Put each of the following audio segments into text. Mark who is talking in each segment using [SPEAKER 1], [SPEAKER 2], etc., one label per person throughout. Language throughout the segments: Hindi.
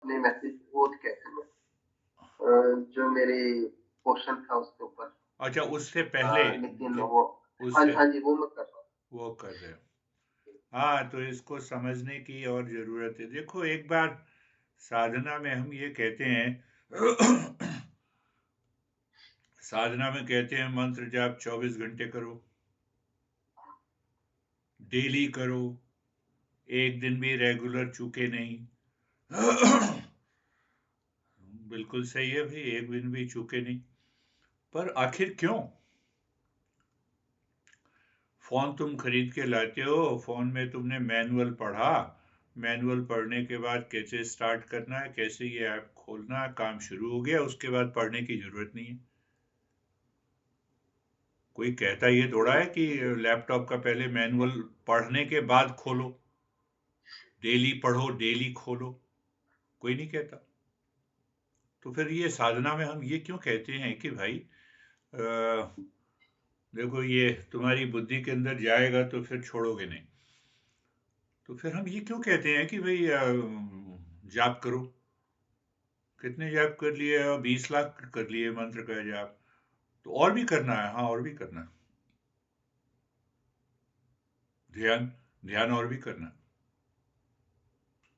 [SPEAKER 1] अपने मैसेज वो कैसे में जो मेरे क्वेश्चन था उसके ऊपर।
[SPEAKER 2] अच्छा, उससे पहले
[SPEAKER 1] लेकिन
[SPEAKER 2] जो
[SPEAKER 1] वो हाँ जी,
[SPEAKER 2] उससे
[SPEAKER 1] हाँ जी, वो मैं कर रहा हूँ।
[SPEAKER 2] वो कर रहे हो। हाँ, तो इसको समझने की और जरूरत है। देखो, एक बार साधना में हम ये कहते हैं साधना में कहते हैं मंत्र जाप 24 घंटे करो, डेली करो, एक दिन भी रेगुलर चूके नहीं। बिल्कुल सही है भाई, एक दिन भी चूके नहीं। पर आखिर क्यों? फोन तुम खरीद के लाते हो, फोन में तुमने मैनुअल पढ़ा, मैनुअल पढ़ने के बाद कैसे स्टार्ट करना है, कैसे ये ऐप खोलना है, काम शुरू हो गया, उसके बाद पढ़ने की जरूरत नहीं है। कोई कहता ये थोड़ा है कि लैपटॉप का पहले मैनुअल पढ़ने के बाद खोलो, डेली पढ़ो डेली खोलो, कोई नहीं कहता। तो फिर ये साधना में हम ये क्यों कहते हैं कि भाई देखो, ये तुम्हारी बुद्धि के अंदर जाएगा तो फिर छोड़ोगे नहीं। तो फिर हम ये क्यों कहते हैं कि भाई जाप करो। कितने जाप कर लिए? 20 लाख कर लिए मंत्र का जाप। तो और भी करना है, हाँ और भी करना है। ध्यान, ध्यान और भी करना है।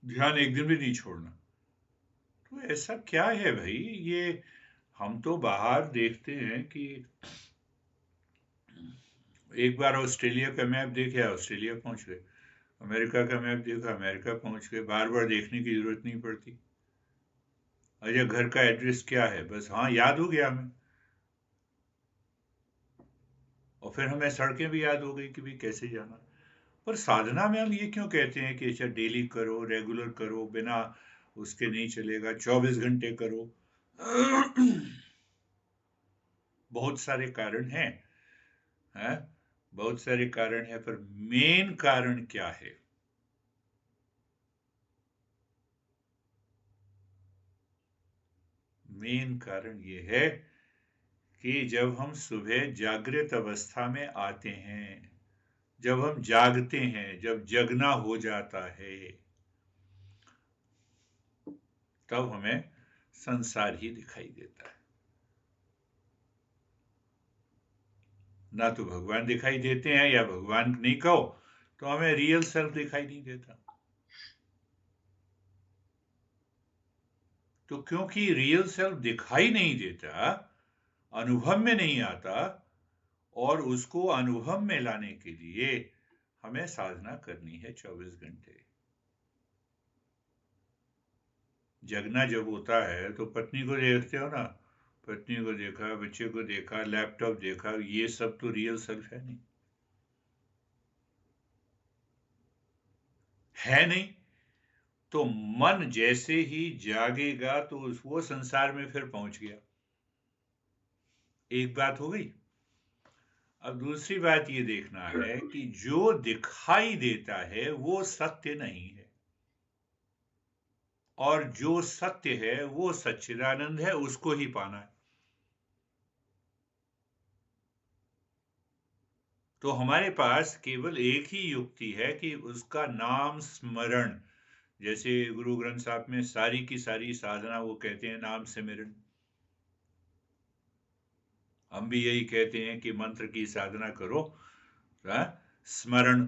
[SPEAKER 2] ध्यान एक दिन भी नहीं छोड़ना। तो ऐसा क्या है भाई? ये हम तो बाहर देखते हैं कि एक बार ऑस्ट्रेलिया का मैप देखे, ऑस्ट्रेलिया पहुंच गए। अमेरिका का मैप देखा, अमेरिका पहुंच गए। बार बार देखने की जरूरत नहीं पड़ती। अच्छा, घर का एड्रेस क्या है, बस हाँ याद हो गया हमें। और फिर हमें सड़कें भी याद हो गई कि भाई कैसे जाना। पर साधना में हम ये क्यों कहते हैं कि अच्छा डेली करो, रेगुलर करो, बिना उसके नहीं चलेगा, 24 घंटे करो? बहुत सारे कारण हैं, बहुत सारे कारण हैं, पर मेन कारण क्या है? मेन कारण ये है कि जब हम सुबह जागृत अवस्था में आते हैं, जब हम जागते हैं, जब जगना हो जाता है, तब हमें संसार ही दिखाई देता है। ना तो भगवान दिखाई देते हैं, या भगवान नहीं कहो तो हमें रियल सेल्फ दिखाई नहीं देता। तो क्योंकि रियल सेल्फ दिखाई नहीं देता, अनुभव में नहीं आता, और उसको अनुभव में लाने के लिए हमें साधना करनी है 24 घंटे। जगना जब होता है तो पत्नी को देखते हो ना, पत्नी को देखा, बच्चे को देखा, लैपटॉप देखा, ये सब तो रियल सेल्फ है नहीं। है नहीं। तो मन जैसे ही जागेगा तो वो संसार में फिर पहुंच गया। एक बात हो गई। अब दूसरी बात ये देखना है कि जो दिखाई देता है वो सत्य नहीं है, और जो सत्य है वो सच्चिदानंद है, उसको ही पाना है। तो हमारे पास केवल एक ही युक्ति है कि उसका नाम स्मरण। जैसे गुरु ग्रंथ साहब में सारी की सारी साधना वो कहते हैं नाम सिमरन। हम भी यही कहते हैं कि मंत्र की साधना करो, हाँ? स्मरण,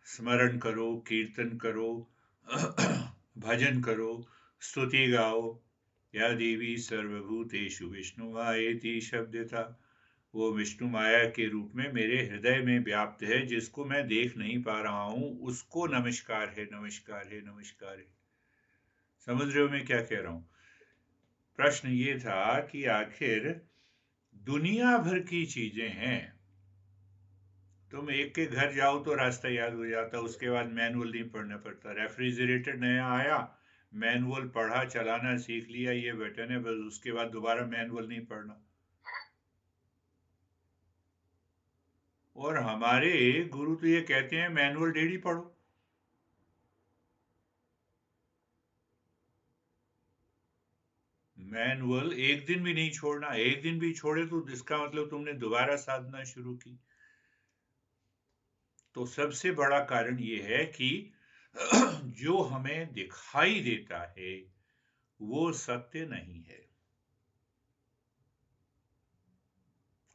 [SPEAKER 2] स्मरण करो, कीर्तन करो, भजन करो, स्तुति गाओ। या देवी सर्वभूतेषु विष्णुमायेति शब्द था। वो विष्णु माया के रूप में मेरे हृदय में व्याप्त है, जिसको मैं देख नहीं पा रहा हूं, उसको नमस्कार है, नमस्कार है, नमस्कार है। समझ रहे हो मैं क्या कह रहा हूं? प्रश्न ये था कि आखिर दुनिया भर की चीजें हैं। तुम एक के घर जाओ तो रास्ता याद हो जाता, उसके बाद मैनुअल नहीं पढ़ना पड़ता। रेफ्रिजरेटर नया आया, मैनुअल पढ़ा, चलाना सीख लिया, ये बटन है बस, उसके बाद दोबारा मैनुअल नहीं पढ़ना। और हमारे गुरु तो ये कहते हैं मैनुअल डेली पढ़ो। मैनुअल एक दिन भी नहीं छोड़ना। एक दिन भी छोड़े तो इसका मतलब तुमने दोबारा साधना शुरू की। तो सबसे बड़ा कारण ये है कि जो हमें दिखाई देता है वो सत्य नहीं है।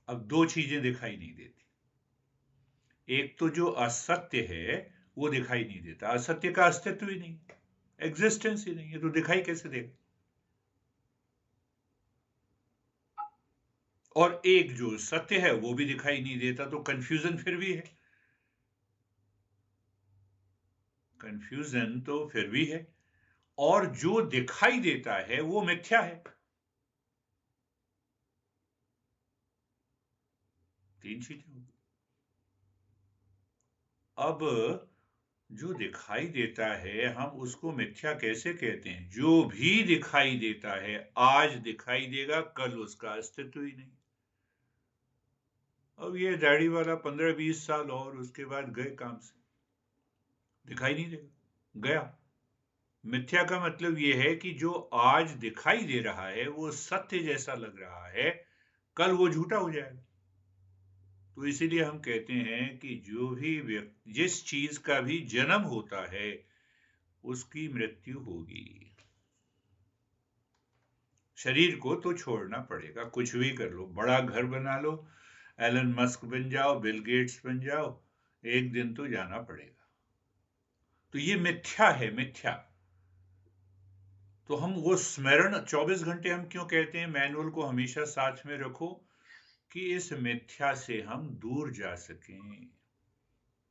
[SPEAKER 2] अब दो चीजें दिखाई नहीं देती। एक तो जो असत्य है वो दिखाई नहीं देता, असत्य का अस्तित्व ही नहीं, एग्जिस्टेंस ही नहीं है, तो दिखाई कैसे देगा। और एक जो सत्य है वो भी दिखाई नहीं देता, तो कंफ्यूजन फिर भी है, कंफ्यूजन तो फिर भी है। और जो दिखाई देता है वो मिथ्या है। तीन चीजें होगी। अब जो दिखाई देता है हम उसको मिथ्या कैसे कहते हैं। जो भी दिखाई देता है आज दिखाई देगा, कल उसका अस्तित्व ही नहीं। अब ये दाढ़ी वाला 15-20 साल और उसके बाद गए काम से, दिखाई नहीं देगा, गया। मिथ्या का मतलब ये है कि जो आज दिखाई दे रहा है वो सत्य जैसा लग रहा है, कल वो झूठा हो जाएगा। तो इसीलिए हम कहते हैं कि जो भी व्यक्ति, जिस चीज का भी जन्म होता है उसकी मृत्यु होगी। शरीर को तो छोड़ना पड़ेगा, कुछ भी कर लो, बड़ा घर बना लो, एलन मस्क बन जाओ, बिल गेट्स बन जाओ, एक दिन तो जाना पड़ेगा। तो ये मिथ्या है, मिथ्या। तो हम वो स्मरण 24 घंटे हम क्यों कहते हैं मैनुअल को हमेशा साथ में रखो, कि इस मिथ्या से हम दूर जा सकें।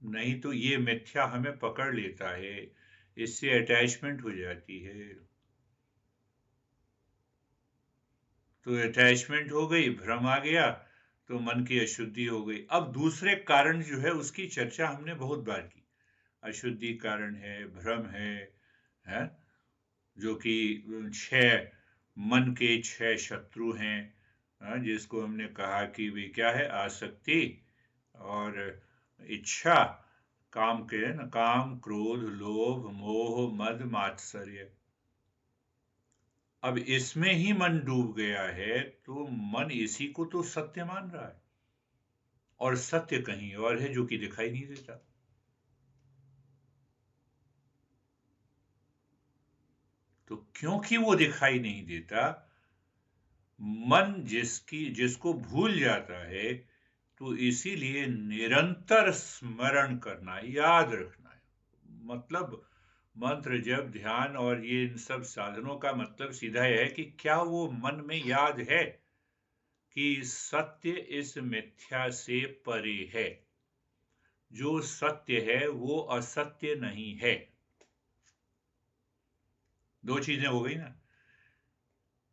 [SPEAKER 2] नहीं तो ये मिथ्या हमें पकड़ लेता है, इससे अटैचमेंट हो जाती है। तो अटैचमेंट हो गई, भ्रम आ गया, तो मन की अशुद्धि हो गई। अब दूसरे कारण जो है उसकी चर्चा हमने बहुत बार की। अशुद्धि कारण है, भ्रम है जो कि छह मन के छह शत्रु हैं। जिसको हमने कहा कि वे क्या है, आसक्ति और इच्छा, काम के न, काम, क्रोध, लोभ, मोह, मद, मात्सर्य। अब इसमें ही मन डूब गया है तो मन इसी को तो सत्य मान रहा है, और सत्य कहीं और है जो कि दिखाई नहीं देता। तो क्योंकि वो दिखाई नहीं देता, मन जिसको भूल जाता है, तो इसीलिए निरंतर स्मरण करना, याद रखना है। मतलब मंत्र जप ध्यान और ये इन सब साधनों का मतलब सीधा यह है कि क्या वो मन में याद है कि सत्य इस मिथ्या से परे है, जो सत्य है वो असत्य नहीं है। दो चीजें हो गई ना।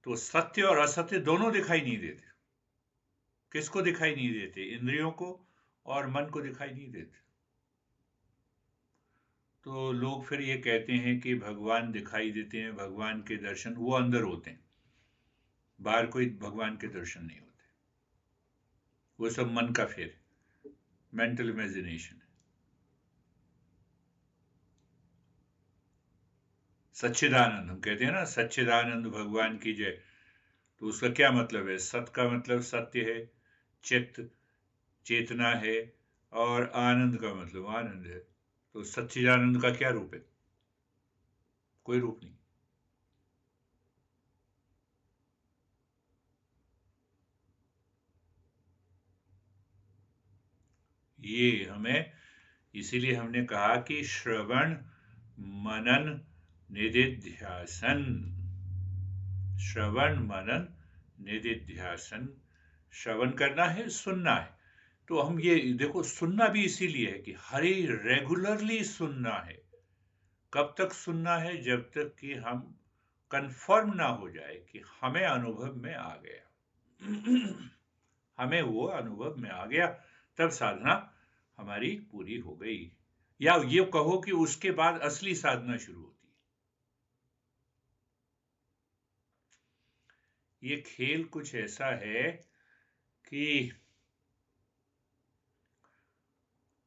[SPEAKER 2] तो सत्य और असत्य दोनों दिखाई नहीं देते। किसको दिखाई नहीं देते? इंद्रियों को और मन को दिखाई नहीं देते। तो लोग फिर ये कहते हैं कि भगवान दिखाई देते हैं, भगवान के दर्शन, वो अंदर होते हैं, बाहर कोई भगवान के दर्शन नहीं होते। वो सब मन का फेर, मेंटल इमेजिनेशन है। सच्चिदानंद हम कहते हैं ना, सच्चिदानंद भगवान की जय। तो उसका क्या मतलब है? सत का मतलब सत्य है, चित्त चेतना है, और आनंद का मतलब आनंद है। तो सच्चिदानंद का क्या रूप है? कोई रूप नहीं। ये हमें, इसीलिए हमने कहा कि श्रवण मनन निधिध्यासन, श्रवण मनन निधिध्यासन। श्रवण करना है, सुनना है। तो हम ये देखो, सुनना भी इसीलिए है कि हरे रेगुलरली सुनना है। कब तक सुनना है? जब तक कि हम कंफर्म ना हो जाए कि हमें अनुभव में आ गया। हमें वो अनुभव में आ गया, तब साधना हमारी पूरी हो गई। या ये कहो कि उसके बाद असली साधना शुरू होती है। ये खेल कुछ ऐसा है कि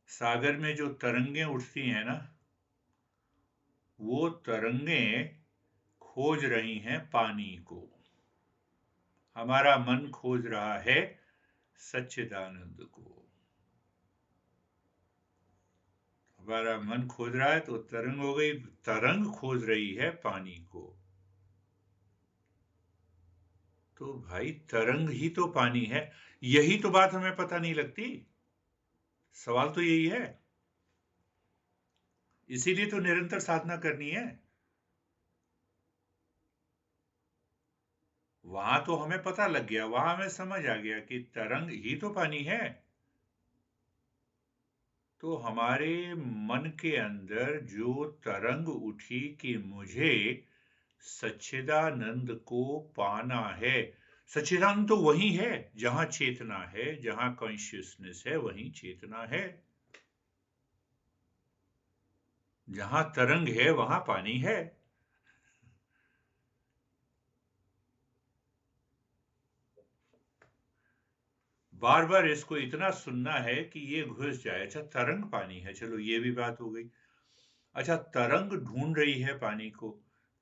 [SPEAKER 2] सागर में जो तरंगें उठती हैं ना, वो तरंगें खोज रही हैं पानी को। हमारा मन खोज रहा है सच्चिदानंद को। हमारा मन खोज रहा है तो तरंग हो गई, तरंग खोज रही है पानी को। तो भाई तरंग ही तो पानी है, यही तो बात हमें पता नहीं लगती। सवाल तो यही है, इसीलिए तो निरंतर साधना करनी है। वहां तो हमें पता लग गया, वहां हमें समझ आ गया कि तरंग ही तो पानी है। तो हमारे मन के अंदर जो तरंग उठी कि मुझे सच्चिदानंद को पाना है। सच्चिदानंद तो वही है जहां चेतना है, जहां कॉन्शियसनेस है वहीं चेतना है। जहां तरंग है वहां पानी है। बार बार इसको इतना सुनना है कि ये घुस जाए। अच्छा तरंग पानी है, चलो ये भी बात हो गई। अच्छा तरंग ढूंढ रही है पानी को,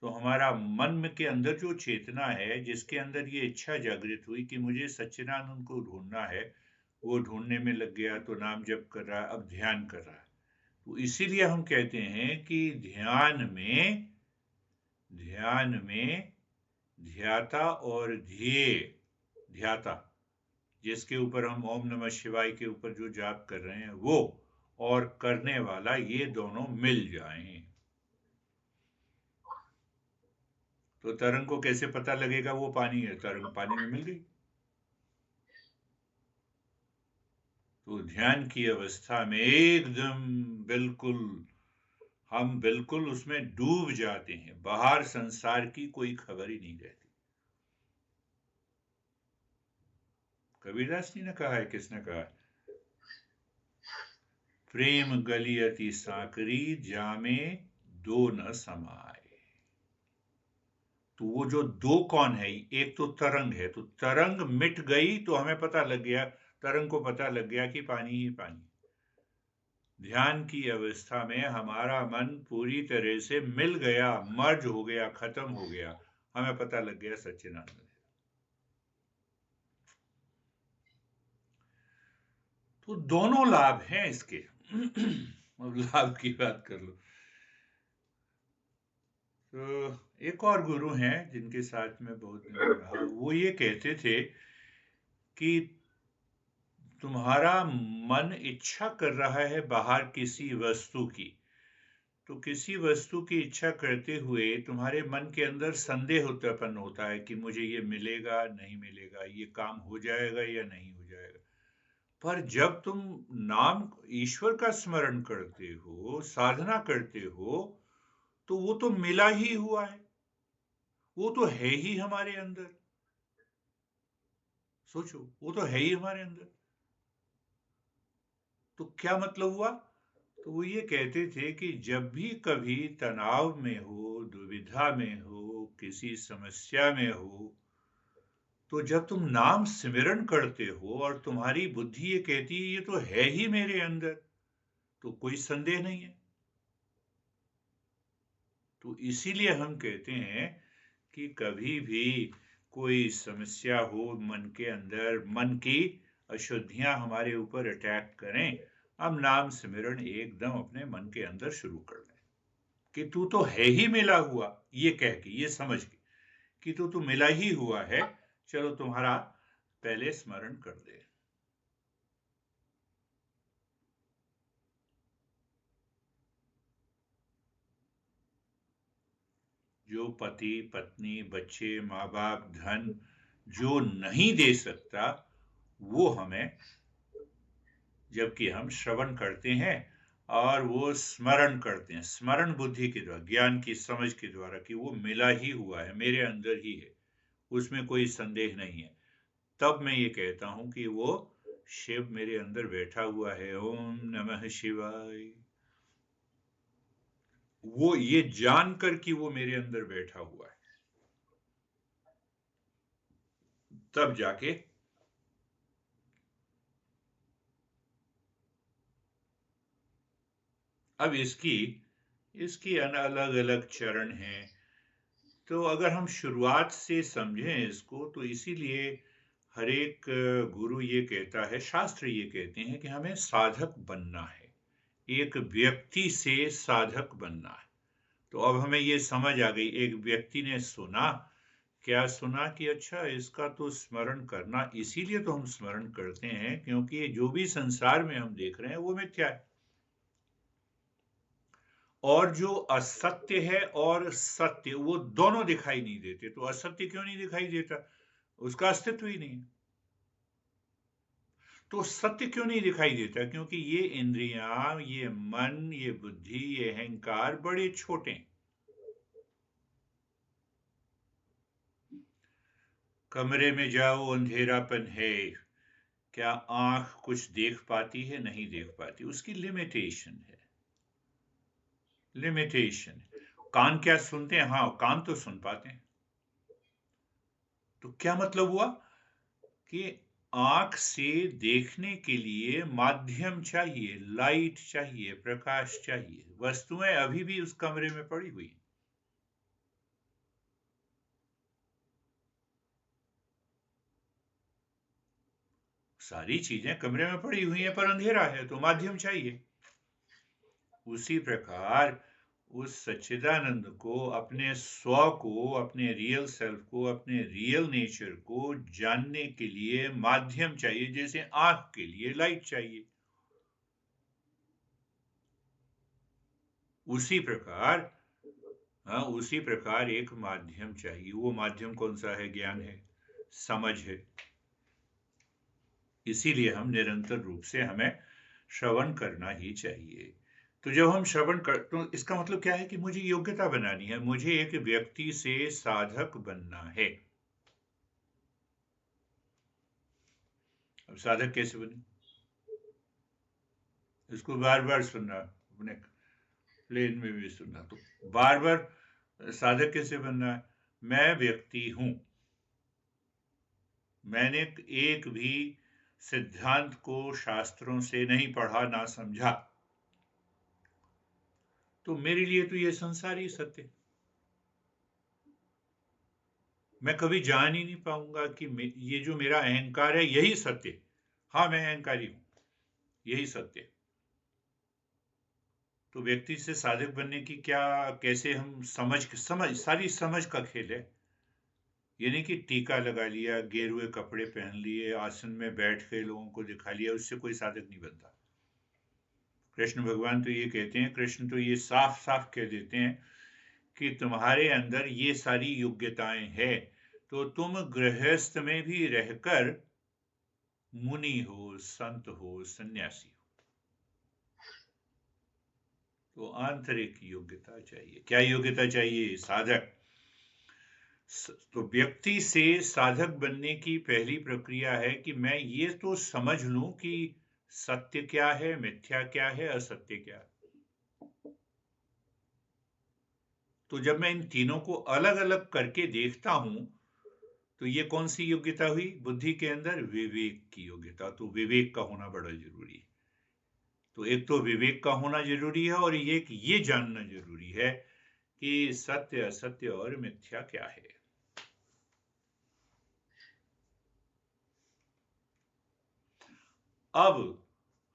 [SPEAKER 2] तो हमारा मन के अंदर जो चेतना है, जिसके अंदर ये इच्छा जागृत हुई कि मुझे सच्चिदानंद को ढूंढना है, वो ढूंढने में लग गया, तो नाम जप कर रहा है, अब ध्यान कर रहा है। तो इसीलिए हम कहते हैं कि ध्यान में ध्याता और ध्येय, ध्याता जिसके ऊपर हम ओम नमः शिवाय के ऊपर जो जाप कर रहे हैं वो, और करने वाला, ये दोनों मिल जाएं। तो तरंग को कैसे पता लगेगा वो पानी है? तरंग पानी में मिल गई। तो ध्यान की अवस्था में एकदम बिल्कुल, हम बिल्कुल उसमें डूब जाते हैं, बाहर संसार की कोई खबर ही नहीं रहती। कबीरदास जी ने कहा है, किसने कहा है? प्रेम गली अति साकरी, जामे दो न समाए। तो वो जो दो कौन है? एक तो तरंग है, तो तरंग मिट गई तो हमें पता लग गया, तरंग को पता लग गया कि पानी ही पानी। ध्यान की अवस्था में हमारा मन पूरी तरह से मिल गया, मर्ज हो गया, खत्म हो गया, हमें पता लग गया सच्चिदानंद है। तो दोनों लाभ हैं इसके। अब लाभ की बात कर लो। तो एक और गुरु हैं जिनके साथ में बहुत दिन रहा, वो ये कहते थे कि तुम्हारा मन इच्छा कर रहा है बाहर किसी वस्तु की, तो किसी वस्तु की इच्छा करते हुए तुम्हारे मन के अंदर संदेह उत्पन्न होता है कि मुझे ये मिलेगा नहीं मिलेगा, ये काम हो जाएगा या नहीं हो जाएगा। पर जब तुम नाम ईश्वर का स्मरण करते हो, साधना करते हो, तो वो तो मिला ही हुआ है, वो तो है ही हमारे अंदर। सोचो, वो तो है ही हमारे अंदर। तो क्या मतलब हुआ? तो वो ये कहते थे कि जब भी कभी तनाव में हो, दुविधा में हो, किसी समस्या में हो, तो जब तुम नाम सिमरण करते हो और तुम्हारी बुद्धि ये कहती है ये तो है ही मेरे अंदर, तो कोई संदेह नहीं है। तो इसीलिए हम कहते हैं कि कभी भी कोई समस्या हो मन के अंदर, मन की अशुद्धियां हमारे ऊपर अटैक करें, हम नाम सिमरण एकदम अपने मन के अंदर शुरू कर दें कि तू तो है ही मिला हुआ, ये कह के, ये समझ के कि तू मिला ही हुआ है, चलो तुम्हारा पहले स्मरण कर दे। जो पति पत्नी बच्चे माँ बाप धन जो नहीं दे सकता, वो हमें, जबकि हम श्रवण करते हैं और वो स्मरण करते हैं, स्मरण बुद्धि के द्वारा, ज्ञान की समझ के द्वारा कि वो मिला ही हुआ है, मेरे अंदर ही है, उसमें कोई संदेह नहीं है, तब मैं ये कहता हूं कि वो शिव मेरे अंदर बैठा हुआ है। ओम नमः शिवाय। वो ये जानकर कि वो मेरे अंदर बैठा हुआ है, तब जाके अब इसकी इसकी अलग अलग चरण हैं। तो अगर हम शुरुआत से समझें इसको, तो इसीलिए हर एक गुरु ये कहता है, शास्त्र ये कहते हैं कि हमें साधक बनना है, एक व्यक्ति से साधक बनना है। तो अब हमें ये समझ आ गई, एक व्यक्ति ने सुना, क्या सुना कि अच्छा इसका तो स्मरण करना, इसीलिए तो हम स्मरण करते हैं क्योंकि ये जो भी संसार में हम देख रहे हैं वो मिथ्या है, और जो असत्य है और सत्य वो दोनों दिखाई नहीं देते। तो असत्य क्यों नहीं दिखाई देता? उसका अस्तित्व ही नहीं है। तो सत्य क्यों नहीं दिखाई देता? क्योंकि ये इंद्रियां, ये मन, ये बुद्धि, ये अहंकार बड़े छोटे हैं। कमरे में जाओ, अंधेरापन है, क्या आंख कुछ देख पाती है? नहीं देख पाती, उसकी लिमिटेशन है, लिमिटेशन। कान क्या सुनते हैं? हाँ, कान तो सुन पाते हैं। तो क्या मतलब हुआ कि आंख से देखने के लिए माध्यम चाहिए, लाइट चाहिए, प्रकाश चाहिए। वस्तुएं अभी भी उस कमरे में पड़ी हुई हैं। सारी चीजें कमरे में पड़ी हुई हैं, पर अंधेरा है, तो माध्यम चाहिए। उसी प्रकार उस सच्चिदानंद को, अपने स्व को, अपने रियल सेल्फ को, अपने रियल नेचर को जानने के लिए माध्यम चाहिए, जैसे आंख के लिए लाइट चाहिए। उसी प्रकार, हाँ, उसी प्रकार एक माध्यम चाहिए। वो माध्यम कौन सा है? ज्ञान है, समझ है। इसीलिए हम निरंतर रूप से हमें श्रवण करना ही चाहिए। तो जब हम श्रवण कर, तो इसका मतलब क्या है कि मुझे योग्यता बनानी है, मुझे एक व्यक्ति से साधक बनना है। अब साधक कैसे बने? इसको बार बार सुनना, अपने प्लेन में भी सुनना। तो बार बार साधक कैसे बनना है? मैं व्यक्ति हूं, मैंने एक भी सिद्धांत को शास्त्रों से नहीं पढ़ा, ना समझा, तो मेरे लिए तो ये संसार ही सत्य है। मैं कभी जान ही नहीं पाऊंगा कि ये जो मेरा अहंकार है यही सत्य है। हाँ, मैं अहंकारी हूं, यही सत्य है। तो व्यक्ति से साधक बनने की क्या, कैसे हम समझ सारी समझ का खेल है। ये नहीं कि टीका लगा लिया, गेरुए कपड़े पहन लिए, आसन में बैठ के लोगों को दिखा लिया, उससे कोई साधक नहीं बनता। कृष्ण भगवान तो ये कहते हैं, कृष्ण तो ये साफ साफ कह देते हैं कि तुम्हारे अंदर ये सारी योग्यताएं हैं, तो तुम गृहस्थ में भी रहकर मुनि हो, संत हो, सन्यासी हो। तो आंतरिक योग्यता चाहिए। क्या योग्यता चाहिए? साधक। तो व्यक्ति से साधक बनने की पहली प्रक्रिया है कि मैं ये तो समझ लूं कि सत्य क्या है, मिथ्या क्या है, असत्य क्या है। तो जब मैं इन तीनों को अलग अलग करके देखता हूं, तो ये कौन सी योग्यता हुई? बुद्धि के अंदर विवेक की योग्यता। तो विवेक का होना बड़ा जरूरी है। तो एक तो विवेक का होना जरूरी है, और एक ये जानना जरूरी है कि सत्य, असत्य और मिथ्या क्या है। अब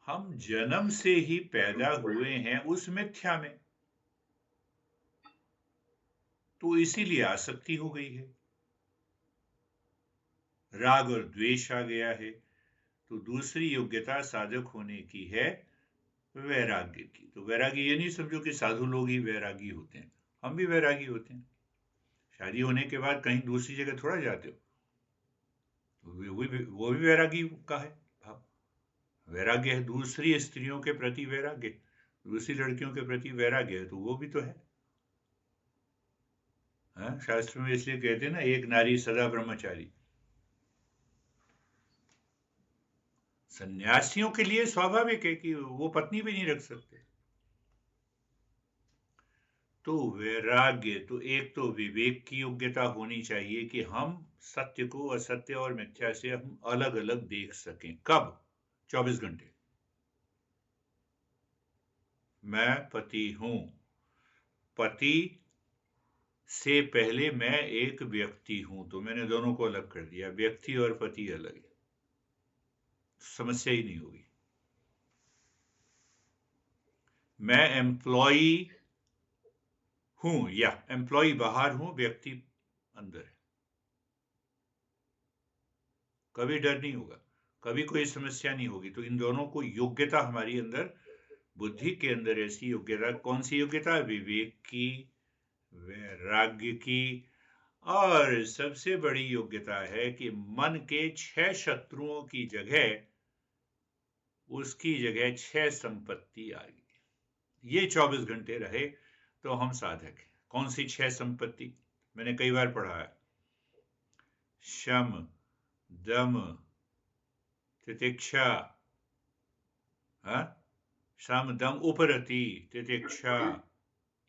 [SPEAKER 2] हम जन्म से ही पैदा हुए हैं उस मिथ्या में, तो इसीलिए आसक्ति हो गई है, राग और द्वेष आ गया है। तो दूसरी योग्यता साधक होने की है वैराग्य की। तो वैराग्य ये नहीं समझो कि साधु लोग ही वैरागी होते हैं, हम भी वैरागी होते हैं। शादी होने के बाद कहीं दूसरी जगह थोड़ा जाते हो, तो वो भी वैरागी का है भाव। वैराग्य है, दूसरी स्त्रियों के प्रति वैराग्य, दूसरी लड़कियों के प्रति वैराग्य है, तो वो भी तो है। हाँ, शास्त्र में इसलिए कहते हैं ना, एक नारी सदा ब्रह्मचारी। सन्यासियों के लिए स्वाभाविक है कि वो पत्नी भी नहीं रख सकते। तो वैराग्य, तो एक तो विवेक की योग्यता होनी चाहिए कि हम सत्य को, असत्य और मिथ्या से हम अलग अलग देख सकें। कब? 24 घंटे। मैं पति हूं, पति से पहले मैं एक व्यक्ति हूं, तो मैंने दोनों को अलग कर दिया, व्यक्ति और पति अलग है, समस्या ही नहीं होगी। मैं एम्प्लॉई हूं या एम्प्लॉई बाहर हूं, व्यक्ति अंदर है। कभी डर नहीं होगा, कभी कोई समस्या नहीं होगी। तो इन दोनों को योग्यता हमारी अंदर, बुद्धि के अंदर ऐसी योग्यता, कौन सी योग्यता? विवेक की, वैराग्य की, और सबसे बड़ी योग्यता है कि मन के 6 शत्रुओं की जगह, उसकी जगह 6 संपत्ति आ गई। ये 24 घंटे रहे तो हम साधक हैं। कौन सी 6 संपत्ति? मैंने कई बार पढ़ा है। शम, दम, तितिक्षा, शम दम उपरति, तितिक्षा,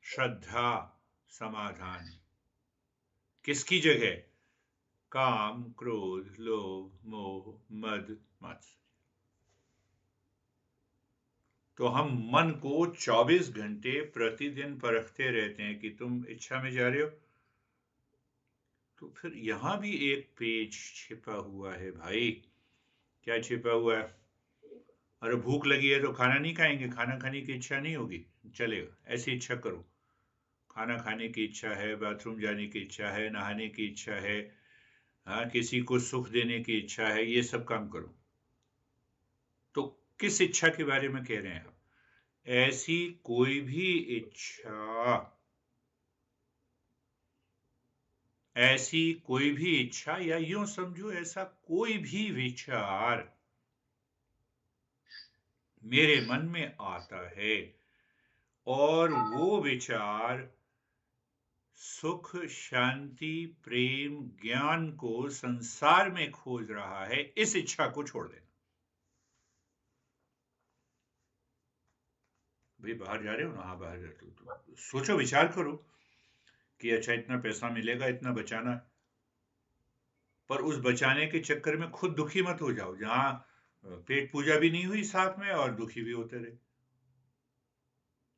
[SPEAKER 2] श्रद्धा, समाधान। किसकी जगह? काम, क्रोध, लोभ, मोह, मद, मात्सर्य। तो हम मन को 24 घंटे प्रतिदिन परखते रहते हैं कि तुम इच्छा में जा रहे हो। तो फिर यहां भी एक पेज छिपा हुआ है भाई। क्या छिपा हुआ है? अरे भूख लगी है तो खाना नहीं खाएंगे, खाना खाने की इच्छा नहीं होगी, चलेगा, ऐसी इच्छा करो। खाना खाने की इच्छा है, बाथरूम जाने की इच्छा है, नहाने की इच्छा है, हाँ, किसी को सुख देने की इच्छा है, ये सब काम करो। तो किस इच्छा के बारे में कह रहे हैं आप? ऐसी कोई भी इच्छा, ऐसी कोई भी इच्छा, या यूं समझो ऐसा कोई भी विचार मेरे मन में आता है और वो विचार सुख, शांति, प्रेम, ज्ञान को संसार में खोज रहा है, इस इच्छा को छोड़ देना। भाई बाहर जा रहे हो ना, हाँ बाहर जाते हो तो सोचो, विचार करो कि अच्छा इतना पैसा मिलेगा, इतना बचाना है। पर उस बचाने के चक्कर में खुद दुखी मत हो जाओ, जहां पेट पूजा भी नहीं हुई साथ में और दुखी भी होते रहे।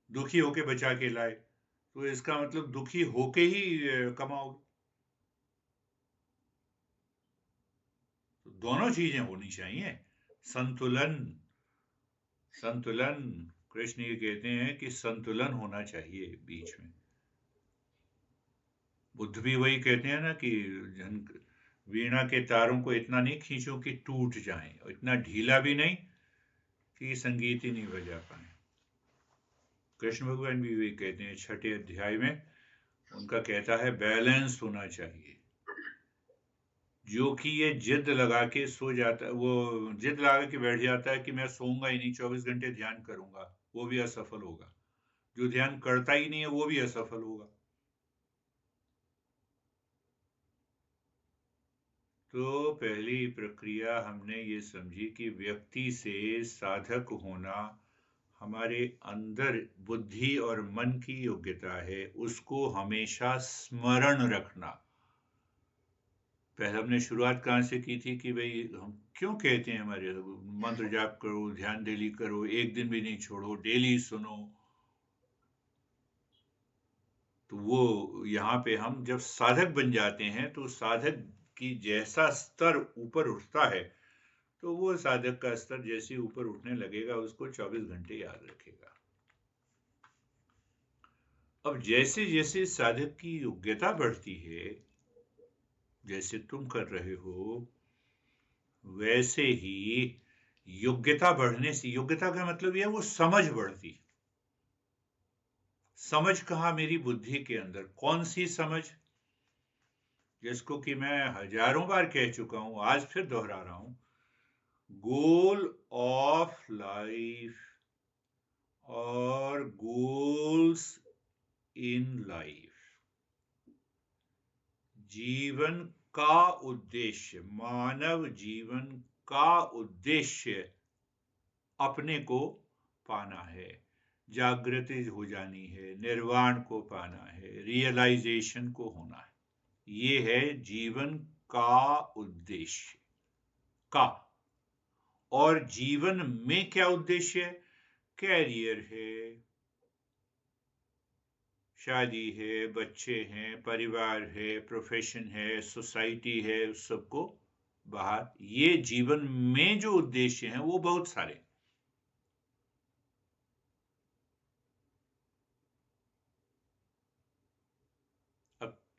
[SPEAKER 2] दुखी होके बचा के लाए तो इसका मतलब दुखी होके ही कमाओगे। तो दोनों चीजें होनी चाहिए, संतुलन। संतुलन, कृष्ण ये कहते हैं कि संतुलन होना चाहिए बीच में। बुद्ध भी वही कहते हैं ना कि वीणा के तारों को इतना नहीं खींचो कि टूट जाएं, और इतना ढीला भी नहीं कि संगीत ही नहीं बजा पाए। कृष्ण भगवान भी वही कहते हैं 6ठे अध्याय में, उनका कहता है बैलेंस होना चाहिए। जो कि ये जिद लगा के सो जाता है, वो जिद लगा के बैठ जाता है कि मैं सोऊंगा ही नहीं, 24 घंटे ध्यान करूंगा, वो भी असफल होगा। जो ध्यान करता ही नहीं है वो भी असफल होगा। तो पहली प्रक्रिया हमने ये समझी कि व्यक्ति से साधक होना हमारे अंदर बुद्धि और मन की योग्यता है, उसको हमेशा स्मरण रखना। पहले हमने शुरुआत कहाँ से की थी कि भाई हम क्यों कहते हैं हमारे मंत्र जाप करो, ध्यान डेली करो, एक दिन भी नहीं छोड़ो, डेली सुनो। तो वो यहाँ पे हम जब साधक बन जाते हैं तो साधक की जैसा स्तर ऊपर उठता है, तो वो साधक का स्तर जैसे ऊपर उठने लगेगा उसको 24 घंटे याद रखेगा। अब जैसे जैसे साधक की योग्यता बढ़ती है, जैसे तुम कर रहे हो, वैसे ही योग्यता बढ़ने से, योग्यता का मतलब यह वो समझ बढ़ती। समझ कहाँ? मेरी बुद्धि के अंदर। कौन सी समझ? जिसको कि मैं हजारों बार कह चुका हूं, आज फिर दोहरा रहा हूं। गोल ऑफ लाइफ और गोल्स इन लाइफ, जीवन का उद्देश्य, मानव जीवन का उद्देश्य अपने को पाना है, जागृति हो जानी है, निर्वाण को पाना है, रियलाइजेशन को होना है। ये है जीवन का उद्देश्य का। और जीवन में क्या उद्देश्य है? कैरियर है, शादी है, बच्चे हैं, परिवार है, प्रोफेशन है, सोसाइटी है, सबको बाहर, ये जीवन में जो उद्देश्य हैं वो बहुत सारे।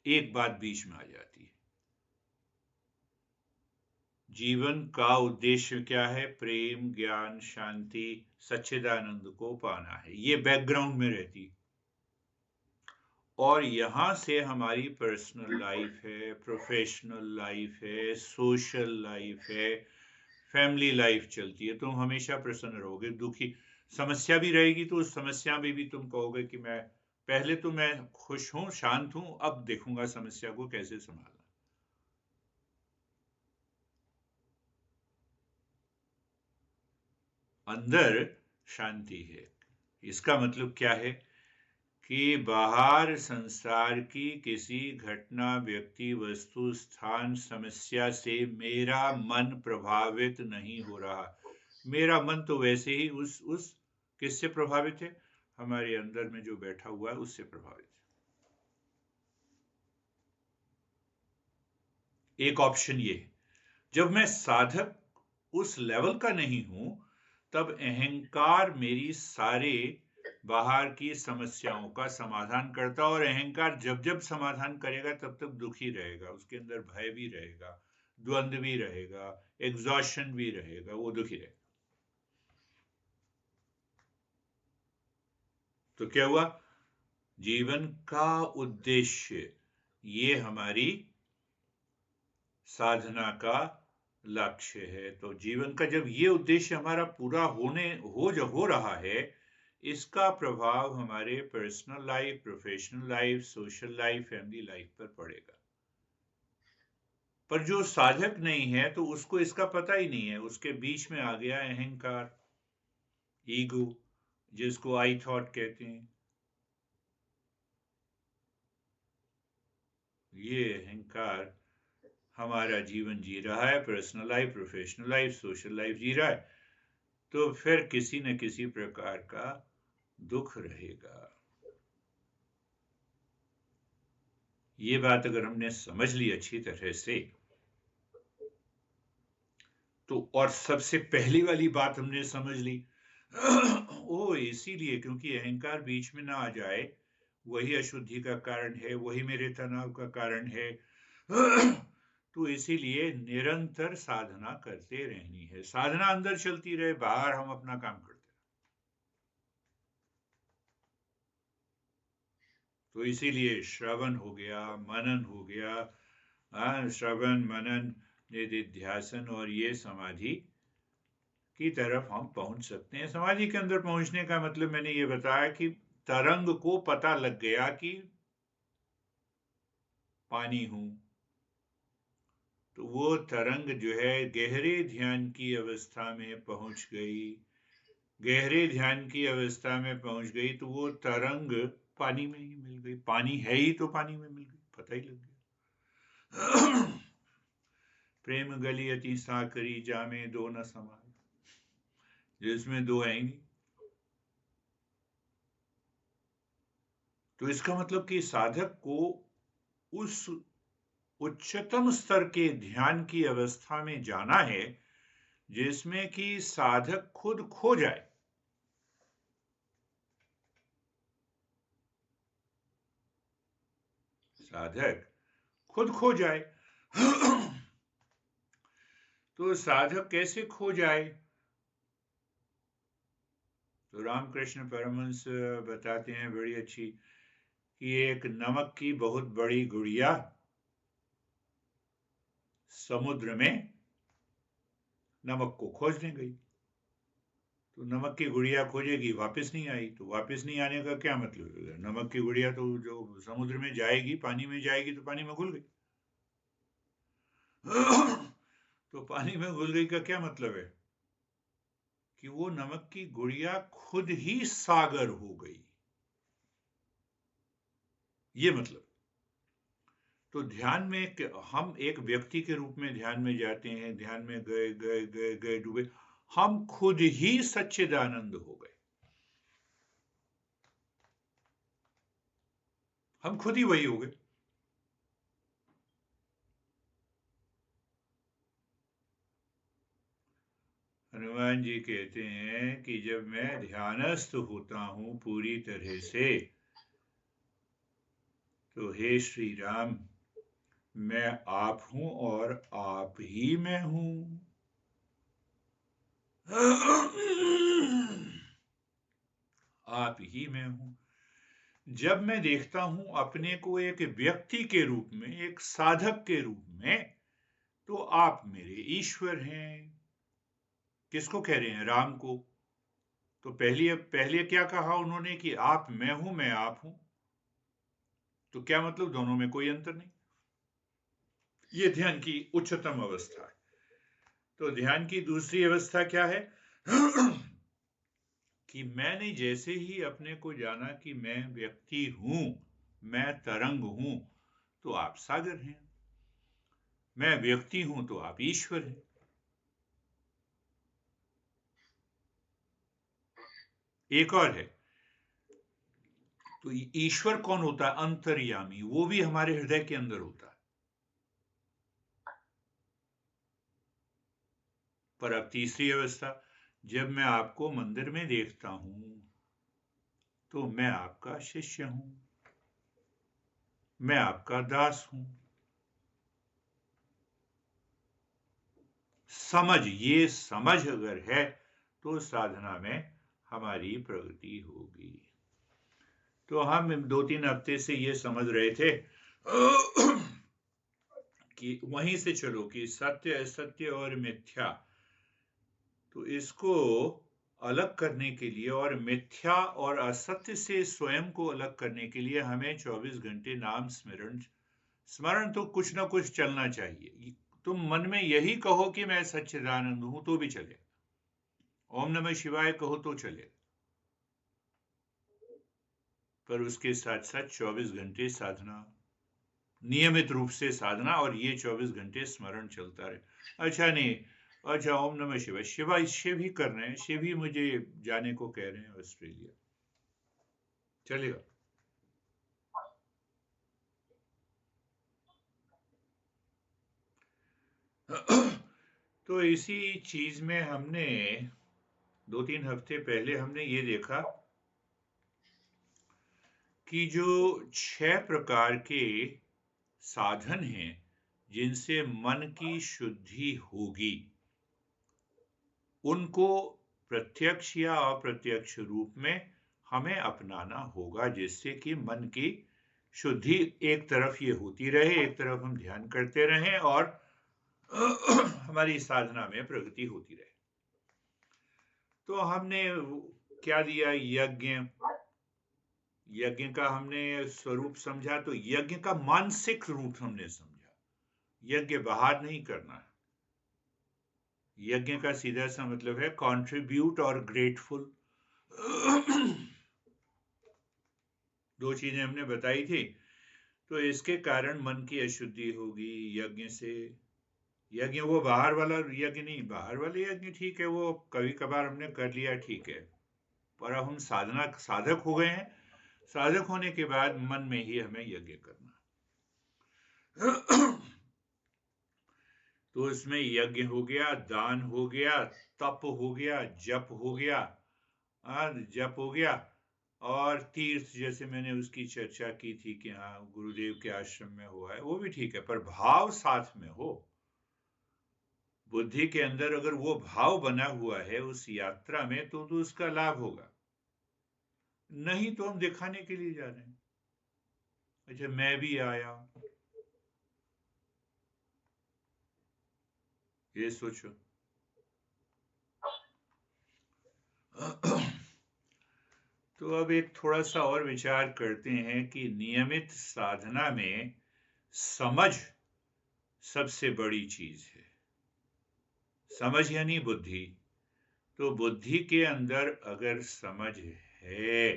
[SPEAKER 2] एक बात बीच में आ जाती है, जीवन का उद्देश्य क्या है? प्रेम, ज्ञान, शांति, सच्चिदानंद को पाना है। ये बैकग्राउंड में रहती है। और यहां से हमारी पर्सनल लाइफ है, प्रोफेशनल लाइफ है, सोशल लाइफ है, फैमिली लाइफ चलती है। तुम हमेशा प्रसन्न रहोगे। दुखी समस्या भी रहेगी तो उस समस्या में भी तुम कहोगे कि मैं पहले तो मैं खुश हूं, शांत हूं, अब देखूंगा समस्या को कैसे संभालना। अंदर शांति है। इसका मतलब क्या है कि बाहर संसार की किसी घटना, व्यक्ति, वस्तु, स्थान, समस्या से मेरा मन प्रभावित नहीं हो रहा। मेरा मन तो वैसे ही उस किससे प्रभावित है? हमारे अंदर में जो बैठा हुआ है उससे प्रभावित है। एक ऑप्शन ये है, जब मैं साधक उस लेवल का नहीं हूं, तब अहंकार मेरी सारे बाहर की समस्याओं का समाधान करता, और अहंकार जब जब समाधान करेगा तब तक दुखी रहेगा, उसके अंदर भय भी रहेगा, द्वंद्व भी रहेगा, एग्जॉशन भी रहेगा, वो दुखी रहेगा। तो क्या हुआ? जीवन का उद्देश्य, ये हमारी साधना का लक्ष्य है। तो जीवन का जब ये उद्देश्य हमारा पूरा हो रहा है, इसका प्रभाव हमारे personal life, professional life, social life, family life पर पड़ेगा। पर जो साधक नहीं है तो उसको इसका पता ही नहीं है। उसके बीच में आ गया अहंकार, ईगो, जिसको आई थॉट कहते हैं। ये अहंकार हमारा जीवन जी रहा है, personal life, professional life, social life जी रहा है, तो फिर किसी न किसी प्रकार का दुख रहेगा। ये बात अगर हमने समझ ली अच्छी तरह से, तो और सबसे पहली वाली बात हमने समझ ली वो इसीलिए क्योंकि अहंकार बीच में ना आ जाए, वही अशुद्धि का कारण है, वही मेरे तनाव का कारण है। तो इसीलिए निरंतर साधना करते रहनी है। साधना अंदर चलती रहे, बाहर हम अपना काम करते हैं। तो इसीलिए श्रवण हो गया, मनन हो गया, श्रवण, मनन, निधिध्यासन, और ये समाधि की तरफ हम पहुंच सकते हैं। समाधि के अंदर पहुंचने का मतलब मैंने ये बताया कि तरंग को पता लग गया कि पानी हूं, तो वो तरंग जो है गहरे ध्यान की अवस्था में पहुंच गई। गहरे ध्यान की अवस्था में पहुंच गई तो वो तरंग पानी में ही मिल गई। पानी है ही तो पानी में मिल गई, पता ही लग गया। प्रेम गली अति साकरी, जामे दो न समाए, जिसमें दो है ही नहीं। तो इसका मतलब कि साधक को उस उच्चतम स्तर के ध्यान की अवस्था में जाना है जिसमें कि साधक खुद खो जाए। साधक खुद खो जाए। तो साधक कैसे खो जाए? तो रामकृष्ण परमहंस बताते हैं बड़ी अच्छी कि एक नमक की बहुत बड़ी गुड़िया समुद्र में नमक को खोजने गई। तो नमक की गुड़िया खोजेगी, वापस नहीं आई, तो वापस नहीं आने का क्या मतलब है? नमक की गुड़िया तो जो समुद्र में जाएगी, पानी में जाएगी, तो पानी में घुल गई। तो पानी में घुल गई का क्या मतलब है? कि वो नमक की गुड़िया खुद ही सागर हो गई, ये मतलब। तो ध्यान में हम एक व्यक्ति के रूप में ध्यान में जाते हैं, ध्यान में गए गए गए गए डूबे, हम खुद ही सच्चिदानंद हो गए। हम खुद ही वही हो गए। हनुमान जी कहते हैं कि जब मैं ध्यानस्थ होता हूं पूरी तरह से, तो हे श्री राम, मैं आप हूं और आप ही मैं हूं। आप ही मैं हूं। जब मैं देखता हूं अपने को एक व्यक्ति के रूप में, एक साधक के रूप में, तो आप मेरे ईश्वर हैं। किसको कह रहे हैं? राम को। तो पहले क्या कहा उन्होंने कि आप मैं हूं, मैं आप हूं। तो क्या मतलब? दोनों में कोई अंतर नहीं। ये ध्यान की उच्चतम अवस्था है। तो ध्यान की दूसरी अवस्था क्या है? कि मैंने जैसे ही अपने को जाना कि मैं व्यक्ति हूं, मैं तरंग हूं, तो आप सागर हैं। मैं व्यक्ति हूं तो आप ईश्वर हैं। एक और है। तो ईश्वर कौन होता है? अंतर्यामी। वो भी हमारे हृदय के अंदर होता है। पर अब तीसरी अवस्था, जब मैं आपको मंदिर में देखता हूं तो मैं आपका शिष्य हूं, मैं आपका दास हूं। ये समझ अगर है तो साधना में हमारी प्रगति होगी। तो हम 2-3 हफ्ते से ये समझ रहे थे कि वहीं से चलो कि सत्य असत्य और मिथ्या, तो इसको अलग करने के लिए और मिथ्या और असत्य से स्वयं को अलग करने के लिए हमें 24 घंटे नाम स्मरण तो कुछ ना कुछ चलना चाहिए। तुम मन में यही कहो कि मैं सच्चिदानंद हूं तो भी चले, ओम नमः शिवाय कहो तो चले, पर उसके साथ साथ 24 घंटे साधना, नियमित रूप से साधना, और ये 24 घंटे स्मरण चलता रहे। अच्छा नहीं, अच्छा ओम नमः शिवाय, शिव ही कर रहे हैं, शिव ही मुझे जाने को कह रहे हैं ऑस्ट्रेलिया, चलेगा। तो इसी चीज में हमने 2-3 हफ्ते पहले हमने ये देखा कि जो 6 प्रकार के साधन हैं जिनसे मन की शुद्धि होगी, उनको प्रत्यक्ष या अप्रत्यक्ष रूप में हमें अपनाना होगा, जिससे कि मन की शुद्धि एक तरफ ये होती रहे, एक तरफ हम ध्यान करते रहें और हमारी साधना में प्रगति होती रहे। तो हमने क्या दिया? यज्ञ का हमने स्वरूप समझा। तो यज्ञ का मानसिक रूप हमने समझा। यज्ञ बाहर नहीं करना है। यज्ञ का सीधा सा मतलब है कंट्रीब्यूट और ग्रेटफुल। दो चीजें हमने बताई थी। तो इसके कारण मन की अशुद्धि होगी यज्ञ से। यज्ञ वो बाहर वाला यज्ञ नहीं, बाहर वाले यज्ञ ठीक है, वो कभी कभार हमने कर लिया, ठीक है, पर अब हम साधक हो गए हैं। साधक होने के बाद मन में ही हमें यज्ञ करना। तो इसमें यज्ञ हो गया, दान हो गया, तप हो गया, जप हो गया, जप हो गया, और तीर्थ जैसे मैंने उसकी चर्चा की थी कि हाँ गुरुदेव के आश्रम में हुआ है, वो भी ठीक है, पर भाव साथ में हो। बुद्धि के अंदर अगर वो भाव बना हुआ है उस यात्रा में, तो उसका लाभ होगा। नहीं तो हम दिखाने के लिए जा रहे हैं। अच्छा मैं भी आया, ये सोचो। तो अब एक थोड़ा सा और विचार करते हैं कि नियमित साधना में समझ सबसे बड़ी चीज है। समझ यानी बुद्धि। तो बुद्धि के अंदर अगर समझ है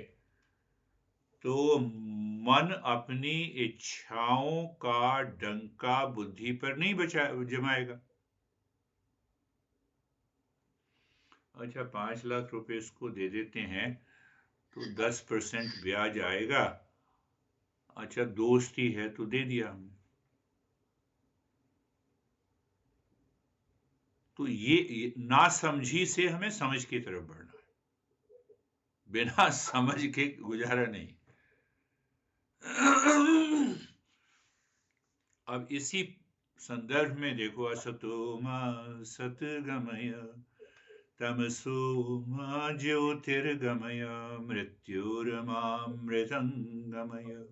[SPEAKER 2] तो मन अपनी इच्छाओं का डंका बुद्धि पर नहीं जमाएगा। अच्छा 5 लाख रुपए इसको दे देते हैं तो 10% ब्याज आएगा। अच्छा दोस्ती है तो दे दिया हमने। तो ये ना समझी से हमें समझ की तरफ बढ़ना है। बिना समझ के गुजारा नहीं। अब इसी संदर्भ में देखो, असतो मा सतगमय तमसो मा ज्योतिर्गमय मृत्युर्मामृतंगमय।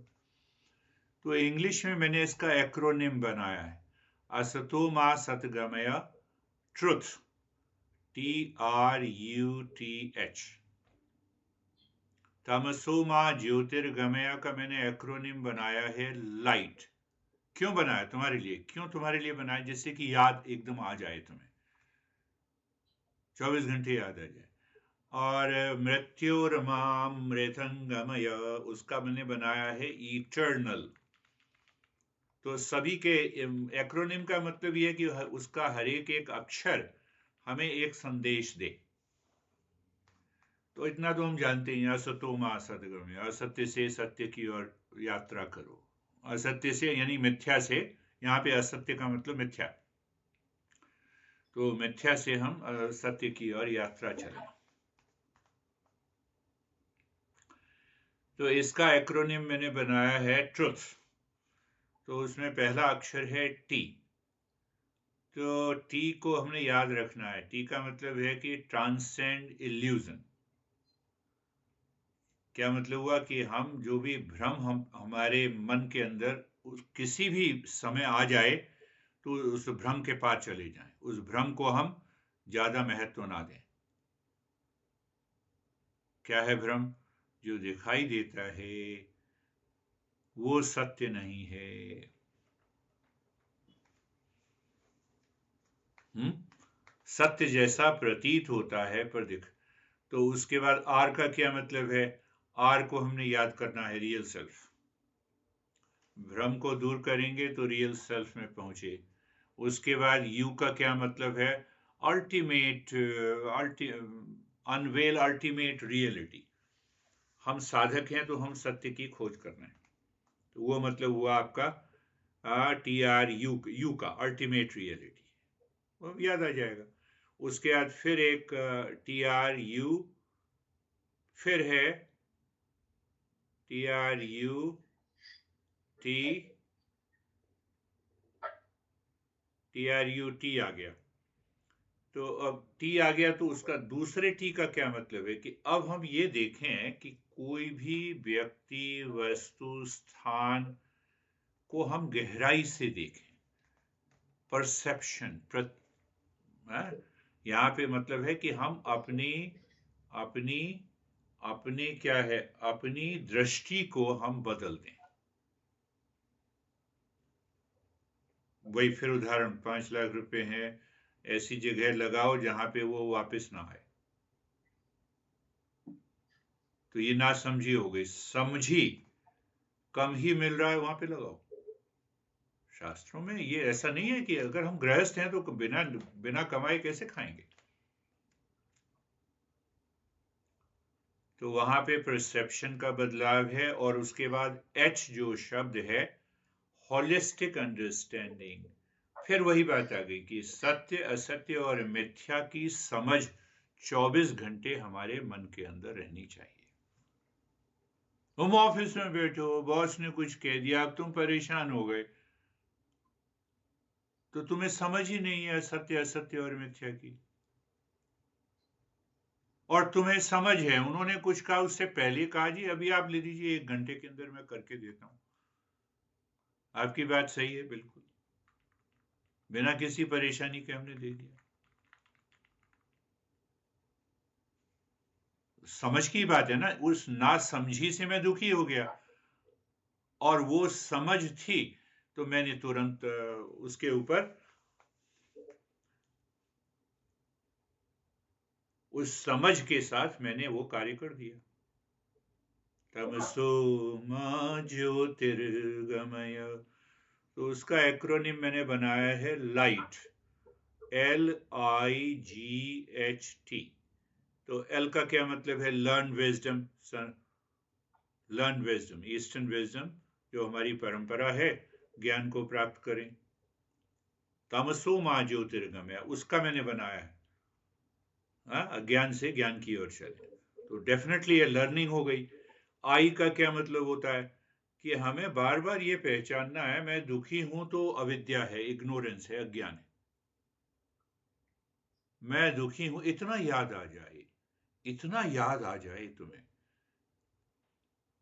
[SPEAKER 2] तो इंग्लिश में मैंने इसका एक्रोनिम बनाया है, असतो मा सतगमय, ट्रुथ, TRUTH। तमसो मा ज्योतिर्गमय का मैंने एक्रोनिम बनाया है लाइट। क्यों बनाया? तुम्हारे लिए। क्यों तुम्हारे लिए बनाया? जिससे कि याद एकदम आ जाए, तुम्हें 24 घंटे याद आ जाए। और मृत्युर्मामृतंगमय, उसका मैंने बनाया है इटर्नल। तो सभी के एक्रोनिम का मतलब यह है कि उसका हर एक अक्षर हमें एक संदेश दे। तो इतना तो हम जानते हैं, असतो मा असतगमय, असत्य से सत्य की ओर यात्रा करो। असत्य से यानी मिथ्या से, यहाँ पे असत्य का मतलब मिथ्या, तो मिथ्या से हम सत्य की ओर यात्रा चलें। तो इसका एक्रोनिम मैंने बनाया है ट्रुथ। तो उसमें पहला अक्षर है टी। तो टी को हमने याद रखना है। टी का मतलब है कि ट्रांसेंड इल्यूजन। क्या मतलब हुआ कि हम जो भी भ्रम हमारे मन के अंदर किसी भी समय आ जाए, तो उस भ्रम के पार चले जाएं, उस भ्रम को हम ज्यादा महत्व ना दें। क्या है भ्रम? जो दिखाई देता है वो सत्य नहीं है। सत्य जैसा प्रतीत होता है पर दिख। तो उसके बाद आर का क्या मतलब है? आर को हमने याद करना है, रियल सेल्फ। भ्रम को दूर करेंगे तो रियल सेल्फ में पहुंचे। उसके बाद यू का क्या मतलब है? Ultimate, unveil ultimate reality. हम साधक हैं तो हम सत्य की खोज करना है। तो वो मतलब हुआ आपका TRU का अल्टीमेट रियलिटी, वो याद आ जाएगा। उसके बाद फिर एक TRU, फिर है TRUT आ गया। तो अब टी आ गया, तो उसका दूसरे टी का क्या मतलब है कि अब हम ये देखें कि कोई भी व्यक्ति, वस्तु, स्थान को हम गहराई से देखें। परसेप्शन, यहाँ पे मतलब है कि हम अपनी अपनी अपने क्या है, अपनी दृष्टि को हम बदल दें। वही फिर उदाहरण, 5 लाख रुपए हैं, ऐसी जगह लगाओ जहां पे वो वापस ना आए। तो ये ना समझी हो गई। समझी, कम ही मिल रहा है वहां पे लगाओ। शास्त्रों में ये ऐसा नहीं है कि अगर हम गृहस्थ हैं तो बिना बिना कमाए कैसे खाएंगे। तो वहां पे परसेप्शन का बदलाव है। और उसके बाद एच जो शब्द है, होलिस्टिक अंडरस्टैंडिंग। फिर वही बात आ गई कि सत्य, असत्य और मिथ्या की समझ 24 घंटे हमारे मन के अंदर रहनी चाहिए। तुम ऑफिस में बैठे हो, बॉस ने कुछ कह दिया, अब तुम परेशान हो गए, तो तुम्हें समझ ही नहीं है सत्य, असत्य और मिथ्या की। और तुम्हें समझ है, उन्होंने कुछ कहा, उससे पहले कहा जी अभी आप ले लीजिए, 1 घंटे के अंदर मैं करके देता हूं। आपकी बात सही है, बिल्कुल, बिना किसी परेशानी के हमने दे दिया। समझ की बात है ना, उस ना समझी से मैं दुखी हो गया, और वो समझ थी तो मैंने तुरंत उसके ऊपर उस समझ के साथ मैंने वो कार्य कर दिया। तमसो मा ज्योतिर्गमय। तो उसका एक्रोनिम मैंने बनाया है लाइट, LIGHT। तो एल का क्या मतलब है? Learn wisdom. Learn wisdom, eastern wisdom, जो हमारी परंपरा है, ज्ञान को प्राप्त करें। तमसो मा ज्योतिर्गमय, उसका मैंने बनाया है, अज्ञान से ज्ञान की ओर चले। तो डेफिनेटली ये लर्निंग हो गई। आई का क्या मतलब होता है? कि हमें बार बार ये पहचानना है, मैं दुखी हूं तो अविद्या है, इग्नोरेंस है, अज्ञान है। मैं दुखी हूं, इतना याद आ जाए, इतना याद आ जाए तुम्हें,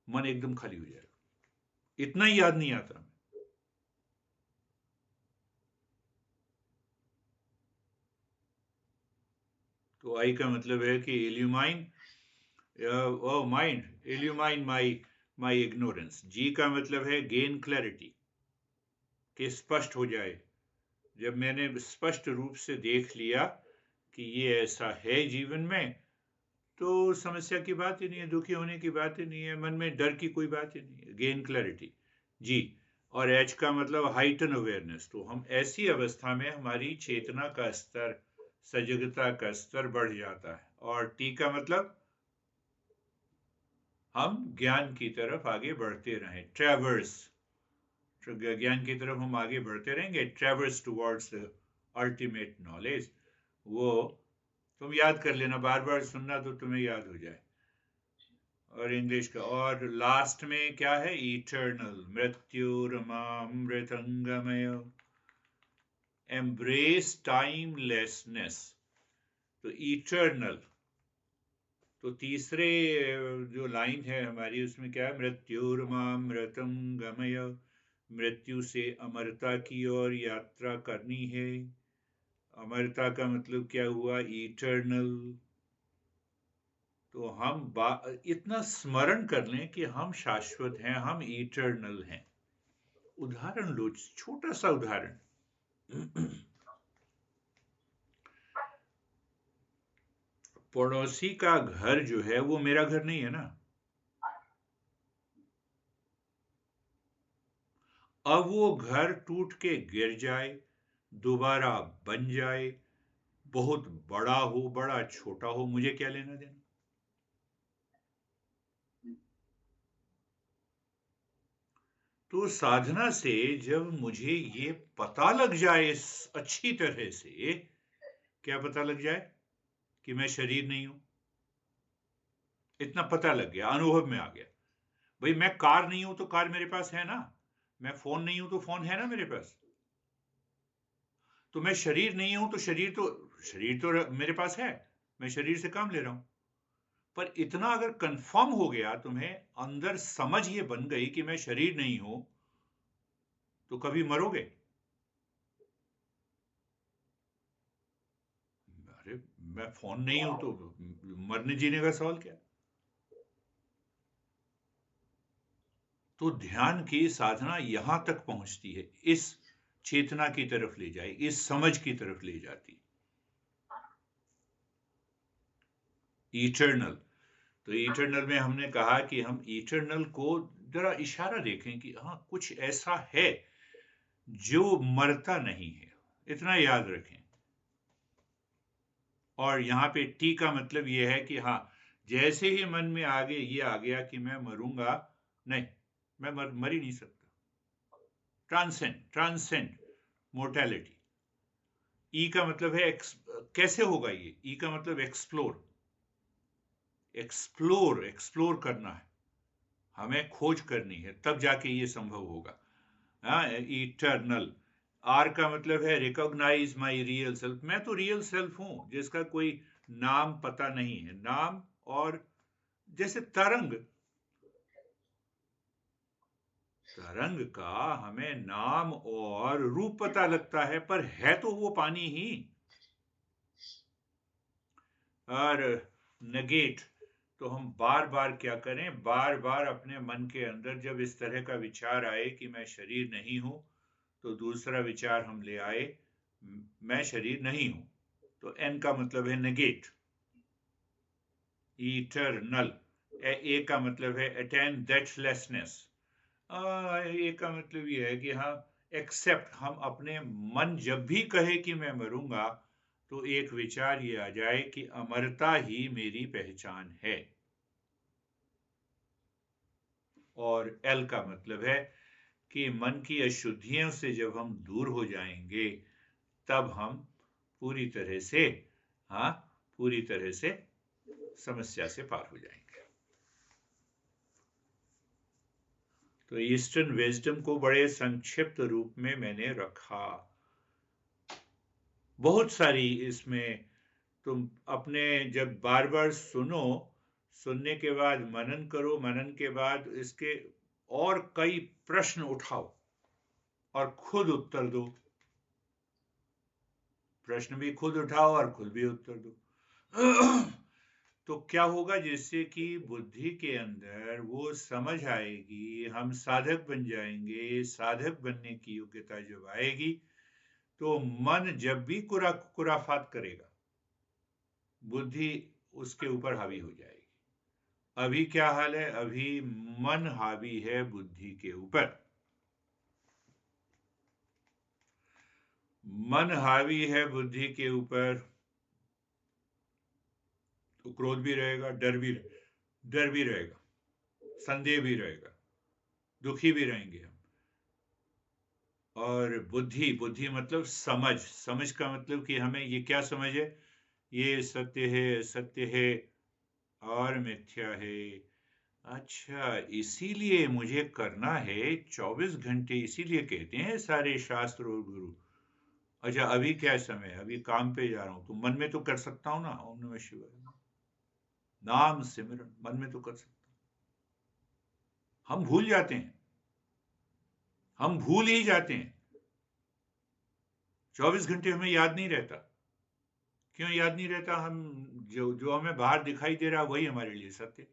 [SPEAKER 2] मन एकदम खाली हो जाएगा। इतना ही याद नहीं आता। तो आई का मतलब है कि इल्यूमाइन ओ माइंड, इल्यूमाइन माई माई इग्नोरेंस। जी का मतलब है गेन क्लैरिटी, कि स्पष्ट हो जाए। जब मैंने स्पष्ट रूप से देख लिया कि ये ऐसा है जीवन में, तो समस्या की बात ही नहीं है, दुखी होने की बात ही नहीं है, मन में डर की कोई बात ही नहीं है। गेन क्लैरिटी, जी। और एच का मतलब हाइटन अवेयरनेस। तो हम ऐसी अवस्था में हमारी चेतना का स्तर, सजगता का स्तर बढ़ जाता है। और टी का मतलब हम ज्ञान की तरफ आगे बढ़ते रहें, ट्रैवर्स, ज्ञान की तरफ हम आगे बढ़ते रहेंगे, traverse towards the ultimate knowledge. वो तुम याद कर लेना, बार बार सुनना तो तुम्हें याद हो जाए। और इंग्लिश का, और लास्ट में क्या है, इटर्नल, मृत्युर्मामृतंगमय, एम्ब्रेस टाइमलेसनेस। तो इटर्नल, तो तीसरे जो लाइन है हमारी, उसमें क्या है, मृत्युर्मामृतं गमय, मृत्यु से अमरता की ओर यात्रा करनी है। अमरता का मतलब क्या हुआ, इटर्नल। तो हम इतना स्मरण कर लें कि हम शाश्वत हैं, हम इटर्नल हैं। उदाहरण लो, छोटा सा उदाहरण। पड़ोसी का घर जो है वो मेरा घर नहीं है ना। अब वो घर टूट के गिर जाए, दोबारा बन जाए, बहुत बड़ा हो, बड़ा छोटा हो, मुझे क्या लेना देना। तो साधना से जब मुझे ये पता लग जाए अच्छी तरह से, क्या पता लग जाए, कि मैं शरीर नहीं हूं। इतना पता लग गया, अनुभव में आ गया। भाई मैं कार नहीं हूं तो कार मेरे पास है ना, मैं फोन नहीं हूं तो फोन है ना मेरे पास। तो मैं शरीर नहीं हूं तो शरीर तो मेरे पास है, मैं शरीर से काम ले रहा हूं। पर इतना अगर कंफर्म हो गया, तुम्हें अंदर समझ ये बन गई कि मैं शरीर नहीं हूं, तो कभी मरोगे। अरे मैं फोन नहीं हूं तो मरने जीने का सवाल क्या। तो ध्यान की साधना यहां तक पहुंचती है, इस चेतना की तरफ ले जाए, इस समझ की तरफ ले जाती। इटर्नल, तो इटर्नल में हमने कहा कि हम इटर्नल को जरा इशारा देखें कि हाँ कुछ ऐसा है जो मरता नहीं है, इतना याद रखें। और यहाँ पे टी का मतलब ये है कि हाँ, जैसे ही मन में आगे ये आ गया कि मैं मरूंगा, नहीं, मैं मर ही नहीं सकता। Transcend, transcend mortality. ई का मतलब है कैसे होगा ये, ई का मतलब एक्सप्लोर, एक्सप्लोर, एक्सप्लोर करना है, हमें खोज करनी है, तब जाके ये संभव होगा। हाँ, इटर्नल। आर का मतलब है रिकॉग्नाइज माई रियल सेल्फ, मैं तो रियल सेल्फ हूं जिसका कोई नाम पता नहीं है, नाम। और जैसे तरंग, तरंग का हमें नाम और रूप पता लगता है, पर है तो वो पानी ही। और नेगेट, तो हम बार बार क्या करें, बार बार अपने मन के अंदर जब इस तरह का विचार आए कि मैं शरीर नहीं हूं, तो दूसरा विचार हम ले आए, मैं शरीर नहीं हूं। तो एन का मतलब है नेगेट, इटरनल। ए का मतलब है अटेन डेथलेसनेस। ए का मतलब ये है कि हाँ, एक्सेप्ट, हम अपने मन जब भी कहे कि मैं मरूंगा, तो एक विचार ये आ जाए कि अमरता ही मेरी पहचान है। और एल का मतलब है कि मन की अशुद्धियों से जब हम दूर हो जाएंगे, तब हम पूरी तरह से, हाँ, पूरी तरह से समस्या से पार हो जाएंगे। तो ईस्टर्न विजडम को बड़े संक्षिप्त रूप में मैंने रखा। बहुत सारी इसमें तुम अपने जब बार बार सुनो, सुनने के बाद मनन करो, मनन के बाद इसके और कई प्रश्न उठाओ और खुद उत्तर दो। प्रश्न भी खुद उठाओ और खुद भी उत्तर दो। तो क्या होगा, जिससे कि बुद्धि के अंदर वो समझ आएगी, हम साधक बन जाएंगे। साधक बनने की योग्यता जब आएगी तो मन जब भी कुराफात करेगा, बुद्धि उसके ऊपर हावी हो जाएगी। अभी क्या हाल है? अभी मन हावी है बुद्धि के ऊपर। मन हावी है बुद्धि के ऊपर तो क्रोध भी रहेगा, डर भी रहेगा, संदेह भी रहेगा, दुखी भी रहेंगे हम। और बुद्धि, बुद्धि मतलब समझ। समझ का मतलब कि हमें ये क्या समझ है? ये सत्य है, सत्य है और मिथ्या है। अच्छा, इसीलिए मुझे करना है 24 घंटे, इसीलिए कहते हैं सारे शास्त्र और गुरु। अच्छा, अभी क्या समय है? अभी काम पे जा रहा हूं तो मन में तो कर सकता हूं ना, ओम नमः शिवाय नाम सिमरन मन में तो कर सकता हूं। हम भूल जाते हैं, हम भूल ही जाते हैं। 24 घंटे हमें याद नहीं रहता। क्यों याद नहीं रहता? हम जो जो हमें बाहर दिखाई दे रहा है वही हमारे लिए सत्य।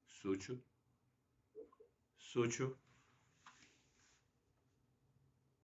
[SPEAKER 2] सोचो, सोचो।